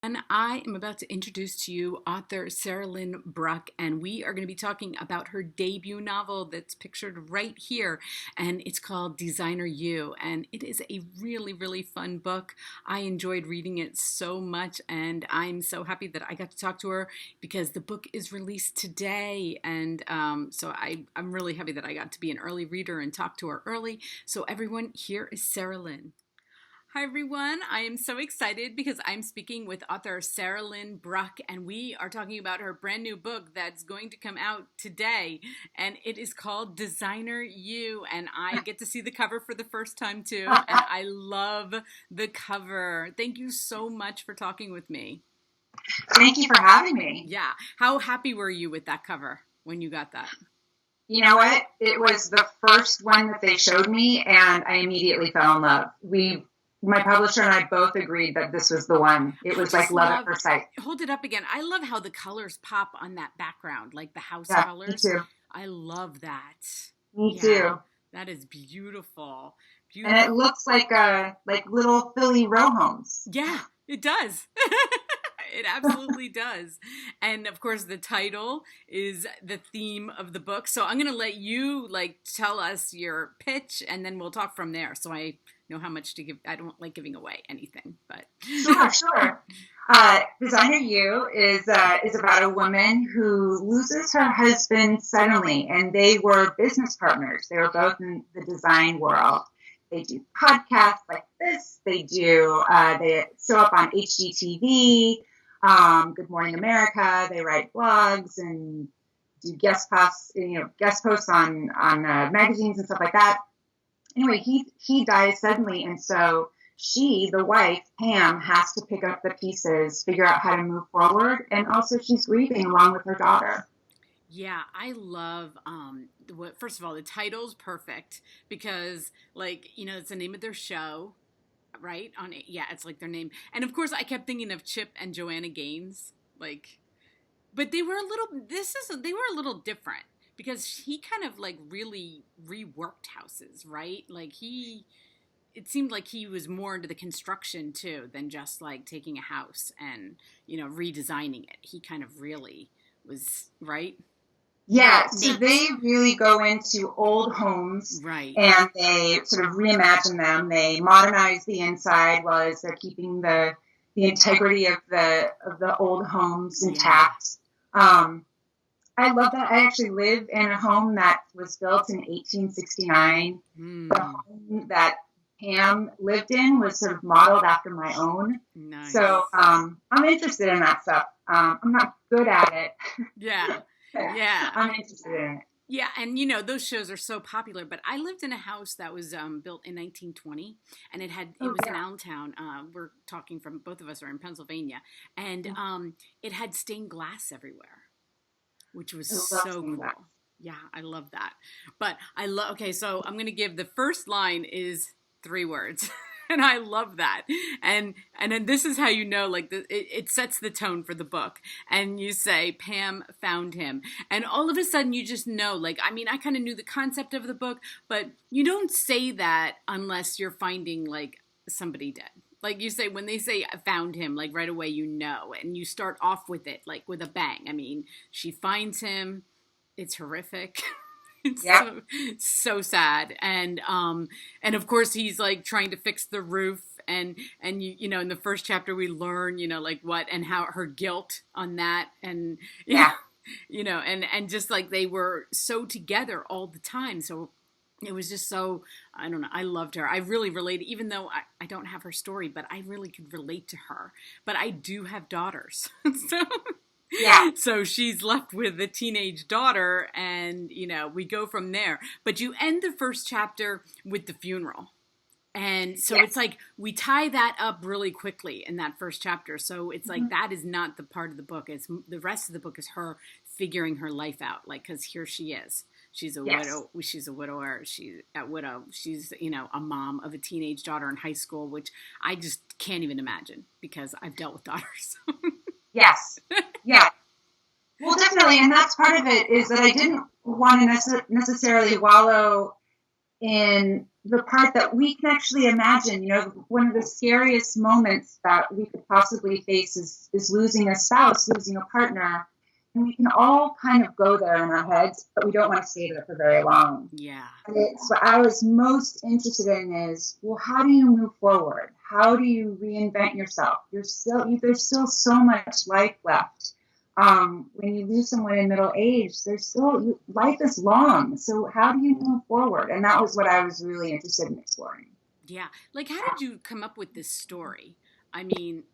And I am about to introduce to you author SARAHLYN Bruck, and we are going to be talking about her debut novel that's pictured right here, and it's called Designer You, and it is a really, really fun book. I enjoyed reading it so much, and I'm so happy that I got to talk to her because the book is released today, and I'm really happy that I got to be an early reader and talk to her early. So everyone, here is SARAHLYN. Hi everyone, I am so excited because I'm speaking with author SARAHLYN Bruck, and we are talking about her brand new book that's going to come out today, and it is called Designer You, and I get to see the cover for the first time too, and I love the cover. Thank you so much for talking with me. Thank you for having me. Yeah, how happy were you with that cover when you got that? You know what? It was the first one that they showed me, and I immediately fell in love. My publisher and I both agreed that this was the one. It was like love at first sight. Hold it up again. I love how the colors pop on that background, like the house colors. Me too. I love that. Me too. That is beautiful. And it looks like little Philly row homes. Yeah, it does. It absolutely does. And of course, the title is the theme of the book. So I'm going to let you tell us your pitch, and then we'll talk from there. So I know how much to give. I don't like giving away anything, but sure. Designer You is about a woman who loses her husband suddenly, and they were business partners. They were both in the design world. They do podcasts like this. They they show up on HGTV, Good Morning America. They write blogs and do guest posts on magazines and stuff like that. Anyway, he dies suddenly, and so she, the wife, Pam, has to pick up the pieces, figure out how to move forward, and also she's grieving along with her daughter. Yeah, I love, first of all, the title's perfect because, it's the name of their show, right? It's like their name. And of course, I kept thinking of Chip and Joanna Gaines, but they were a little different because he kind of really reworked houses, right? It seemed like he was more into the construction too than just taking a house and, redesigning it. He kind of really was, right? Yeah, so they really go into old homes, right? And they sort of reimagine them. They modernize the inside while as they're keeping the integrity of the old homes intact. Yeah. I love that. I actually live in a home that was built in 1869. The home that Pam lived in was sort of modeled after my own. Nice. So I'm interested in that stuff. I'm not good at it. Yeah. Yeah. I'm interested in it. Yeah, and those shows are so popular. But I lived in a house that was built in 1920, and it was in Allentown. We're talking from, both of us are in Pennsylvania, and it had stained glass everywhere, which was so cool. That. Yeah, I love that. But okay, so I'm going to give the first line is 3 words. And I love that. And then this is how it sets the tone for the book. And you say, Pam found him. And all of a sudden you just know, I kind of knew the concept of the book, but you don't say that unless you're finding somebody dead. You say, when they say I found him, right away you know. And you start off with it, with a bang. I mean, she finds him. It's horrific. It's so sad. And of course he's trying to fix the roof and you in the first chapter we learn, what and how her guilt on that and and just they were so together all the time. So it was just so, I don't know, I loved her. I really related, even though I don't have her story, but I really could relate to her. But I do have daughters. So she's left with a teenage daughter, and, we go from there. But you end the first chapter with the funeral. And so it's we tie that up really quickly in that first chapter. So it's that is not the part of the book. It's the rest of the book is her figuring her life out, because here she is. She's a widow. She's a widower. She's a widow. She's, a mom of a teenage daughter in high school, which I just can't even imagine because I've dealt with daughters. Yes. Yeah. Well, definitely. And that's part of it is that I didn't want to necessarily wallow in the part that we can actually imagine, one of the scariest moments that we could possibly face is losing a spouse, losing a partner. And we can all kind of go there in our heads, but we don't want to stay there for very long. Yeah. And it's what I was most interested in is, well, how do you move forward? How do you reinvent yourself? There's still so much life left. When you lose someone in middle age, life is long. So how do you move forward? And that was what I was really interested in exploring. Yeah. Like, how did you come up with this story? I mean,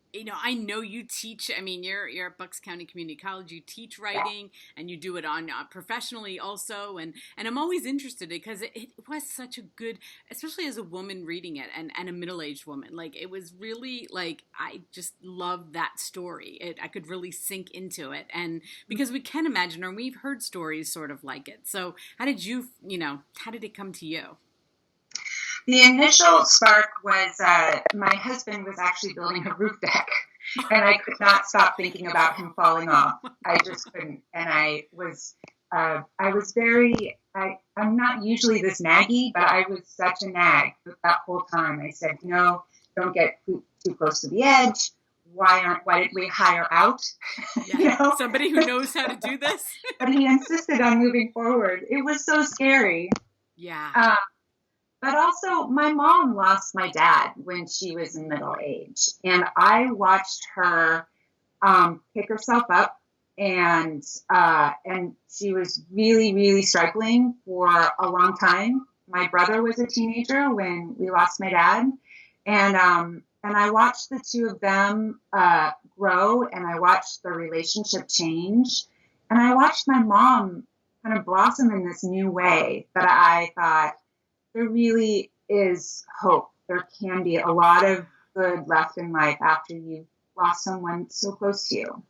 I know you teach. I mean, you're at Bucks County Community College. You teach writing, and you do it on professionally also. And I'm always interested because it was such a good, especially as a woman reading it, and a middle aged woman. Like, it was really like I just loved that story. I could really sink into it, and because we can imagine, or we've heard stories sort of like it. So, how did how did it come to you? The initial spark was my husband was actually building a roof deck, and I could not stop thinking about him falling off. I just couldn't, and I'm not usually this naggy, but I was such a nag that whole time. I said, no, don't get too close to the edge. Why did we hire out? Yeah. Somebody who knows how to do this. But he insisted on moving forward. It was so scary. Yeah. But also, my mom lost my dad when she was in middle age, and I watched her pick herself up, and she was really, really struggling for a long time. My brother was a teenager when we lost my dad, and I watched the two of them grow, and I watched the relationship change, and I watched my mom kind of blossom in this new way that I thought, there really is hope. There can be a lot of good left in life after you've lost someone so close to you.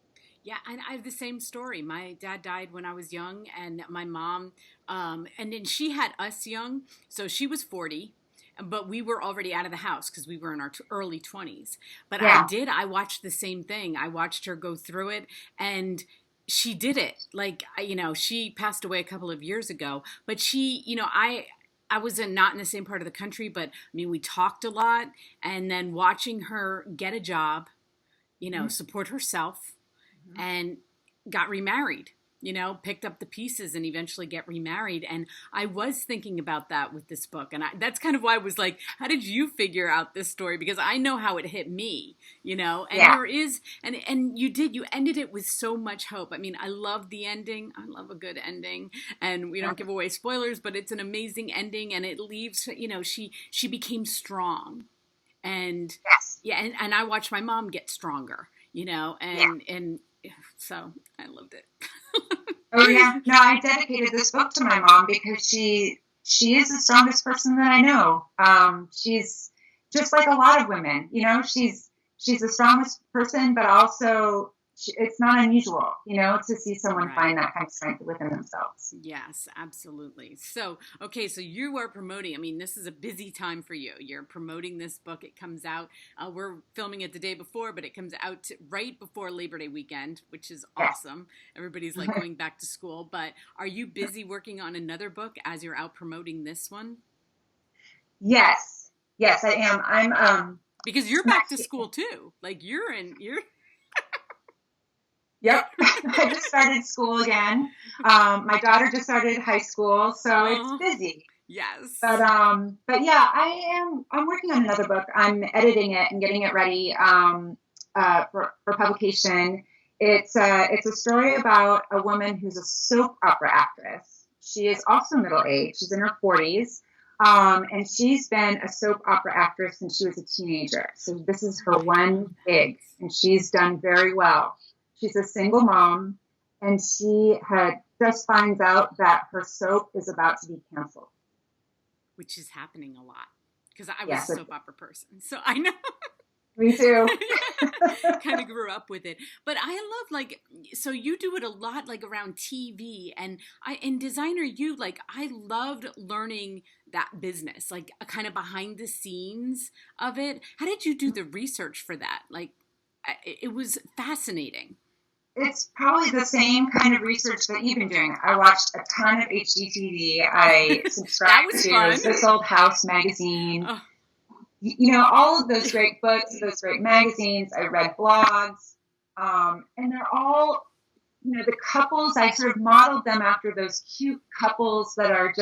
Yeah, and I have the same story. My dad died when I was young, and my mom, and then she had us young, so she was 40, but we were already out of the house because we were in our early 20s. But Yeah. I watched the same thing. I watched her go through it, and she did it. Like, she passed away a couple of years ago, but I was not in the same part of the country, but I mean, we talked a lot, and then watching her get a job, support herself, and got remarried, picked up the pieces and eventually get remarried. And I was thinking about that with this book. And that's kind of why I was like, how did you figure out this story? Because I know how it hit me, and there is, and you ended it with so much hope. I mean, I love the ending. I love a good ending, and we don't give away spoilers, but it's an amazing ending. And it leaves, she became strong, and and I watched my mom get stronger, and so I loved it. Oh yeah, no, I dedicated this book to my mom because she is the strongest person that I know. She's just like a lot of women, she's the strongest person, but also it's not unusual, to see someone find that kind of strength within themselves. Yes, absolutely. So, okay, so you are promoting. I mean, this is a busy time for you. You're promoting this book. It comes out. We're filming it the day before, but it comes out right before Labor Day weekend, which is awesome. Everybody's like going back to school. But are you busy working on another book as you're out promoting this one? Yes, I am. I'm because you're back to school too. Like you're. Yep. I just started school again. My daughter just started high school, so it's busy. Yes. But yeah, I'm working on another book. I'm editing it and getting it ready for publication. It's a story about a woman who's a soap opera actress. She is also middle-aged. She's in her 40s. And she's been a soap opera actress since she was a teenager. So this is her one gig, and she's done very well. She's a single mom, and she just finds out that her soap is about to be canceled. Which is happening a lot, because I was a soap opera person, so I know. Me too. Kind of grew up with it. But I love, so you do it a lot, around TV, and in Designer U, I loved learning that business, a kind of behind the scenes of it. How did you do the research for that? It was fascinating. it's probably the same kind of research that you've been doing. I watched a ton of HGTV. I subscribed to fun. This Old House magazine. Oh. All of those great books, those great magazines. I read blogs, and they're all, the couples. I sort of modeled them after those cute couples that are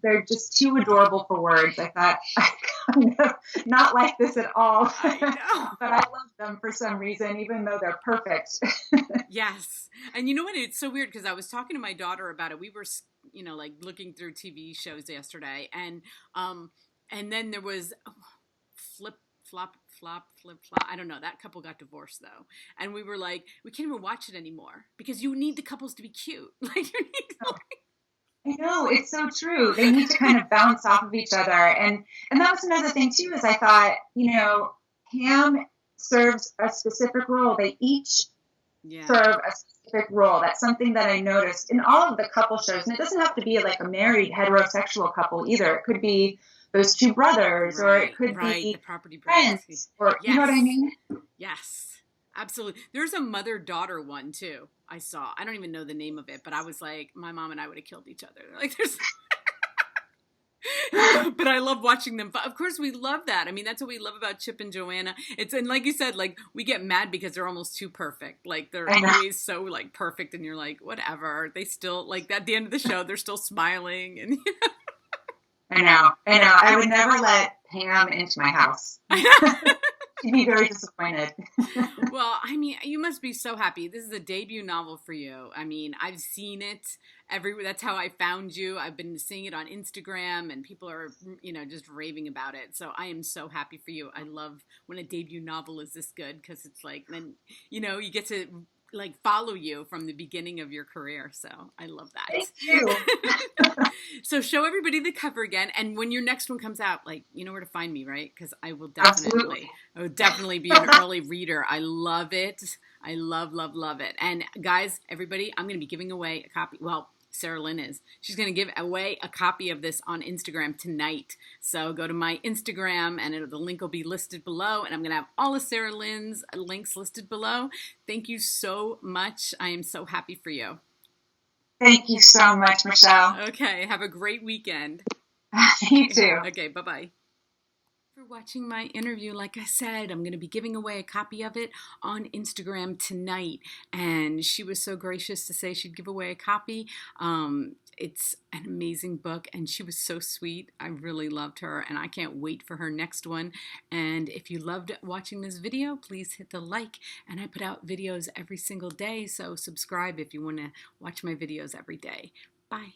they're just too adorable for words. I thought I kind of not like this at all, I know. but I love them for some reason, even though they're perfect. Yes. And you know what? It's so weird because I was talking to my daughter about it. We were, like looking through TV shows yesterday, and then there was Flip Flop. I don't know. That couple got divorced though, and we were like, we can't even watch it anymore because you need the couples to be cute. Like you need. I know, it's so true. They need to kind of bounce off of each other, and that was another thing too. Is I thought, Pam serves a specific role. They each serve a specific role. That's something that I noticed in all of the couple shows, and it doesn't have to be like a married heterosexual couple either. It could be those two brothers, or it could be the property friends, or you know what I mean? Yes, absolutely. There's a mother-daughter one too. I saw. I don't even know the name of it, but I was like, my mom and I would have killed each other. Like, there's. But I love watching them. But of course, we love that. I mean, that's what we love about Chip and Joanna. And like you said, like we get mad because they're almost too perfect. Like they're always so like perfect, and you're like, whatever. They still like at the end of the show, they're still smiling, and. I know. I would never let Pam into my house. She'd be very disappointed. Well, I mean, you must be so happy. This is a debut novel for you. I mean, I've seen it everywhere. That's how I found you. I've been seeing it on Instagram, and people are, just raving about it. So I am so happy for you. I love when a debut novel is this good because it's like, then, you get to like follow you from the beginning of your career. So I love that. Thank you. So show everybody the cover again. And when your next one comes out, like, you know where to find me, right? Because I will definitely be an early reader. I love it. I love, love, love it. And guys, everybody, I'm going to be giving away a copy. Well, SARAHLYN is. She's going to give away a copy of this on Instagram tonight. So go to my Instagram, and the link will be listed below. And I'm going to have all of SARAHLYN's links listed below. Thank you so much. I am so happy for you. Thank you so much, Michelle. Okay. Have a great weekend. You too. Okay. Bye-bye. For watching my interview. Like I said, I'm going to be giving away a copy of it on Instagram tonight, and she was so gracious to say she'd give away a copy. It's an amazing book, and she was so sweet. I really loved her, and I can't wait for her next one. And if you loved watching this video, please hit the like, and I put out videos every single day, so subscribe if you want to watch my videos every day. Bye.